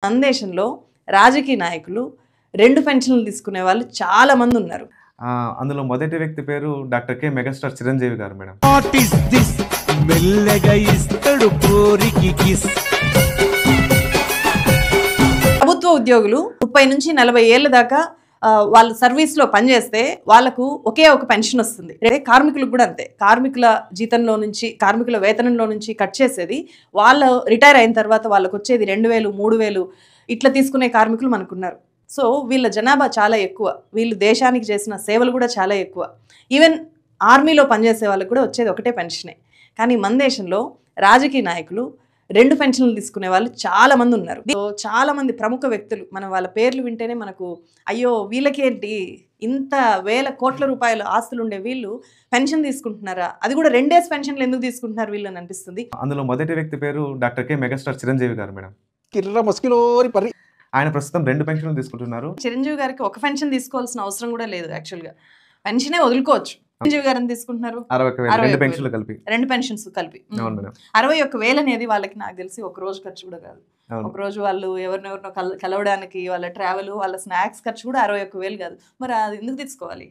మన దేశంలో రాజకీయ నాయకులు 2 పెన్షన్లు తీసుకునే వాళ్ళు చాలా మంది ఉన్నారు. అందులో మొదటి వ్యక్తి పేరు డాక్టర్ కె మెగాస్టార్ చిరంజీవి గారు మేడం. వాట్ ఇస్ దిస్ మెల్లగా ఇస్తాడు కోరికి కిస్. ప్రభుత్వ ఉద్యోగులు 30 నుంచి 40 ఏళ్ల దాకా వాళ్ళ సర్వీస్లో పనిచేస్తే వాళ్ళకు ఒకే ఒక పెన్షన్ వస్తుంది. కార్మికులకు కూడా అంతే. కార్మికుల జీతంలో నుంచి, కార్మికుల వేతనంలో నుంచి కట్ చేసేది వాళ్ళు రిటైర్ అయిన తర్వాత వాళ్ళకు వచ్చేది 2000, 3000 ఇట్లా తీసుకునే కార్మికులు మనకున్నారు. సో వీళ్ళ జనాభా చాలా ఎక్కువ. వీళ్ళు దేశానికి చేసిన సేవలు కూడా చాలా ఎక్కువ. ఈవెన్ ఆర్మీలో పనిచేసే వాళ్ళకు కూడా వచ్చేది ఒకటే పెన్షనే. కానీ మన దేశంలో రాజకీయ నాయకులు 2 పెన్షన్లు తీసుకునే వాళ్ళు చాలా మంది ఉన్నారు. చాలా మంది ప్రముఖ వ్యక్తులు, మనం వాళ్ళ పేర్లు వింటేనే మనకు అయ్యో వీళ్ళకేంటి ఇంత వేల కోట్ల రూపాయల ఆస్తులు ఉండే వీళ్ళు పెన్షన్ తీసుకుంటున్నారా, అది కూడా 2 డేస్ పెన్షన్లు ఎందుకు తీసుకుంటున్నారు వీళ్ళు అని అనిపిస్తుంది. అందులో మొదటి వ్యక్తి పేరు డాక్టర్ కె మెగాస్టార్ చిరంజీవి గారు మేడం. కిర్ర మస్కిలోరి పరి. ఆయన ప్రస్తుతం 2 పెన్షన్లు తీసుకుంటున్నారు. చిరంజీవి గారికి ఒక పెన్షన్ తీసుకోవాల్సిన అవసరం కూడా లేదు. యాక్చువల్గా పెన్షనే వదులుకోవచ్చు. చిరంజీవి గారు ఎంత తీసుకుంటున్నారు? 61,000 2 పెన్షన్లు కలిపి. 2 పెన్షన్స్ కలిపి 61,000 అనేది వాళ్ళకి నాకు తెలిసి ఒక రోజు ఖర్చు కూడా కాదు. ఒక రోజు వాళ్ళు ఎవరినెవరినో కలవడానికి, వాళ్ళ ట్రావెల్, వాళ్ళ స్నాక్స్ ఖర్చు కూడా 61,000 కాదు. మరి అది ఎందుకు తీసుకోవాలి?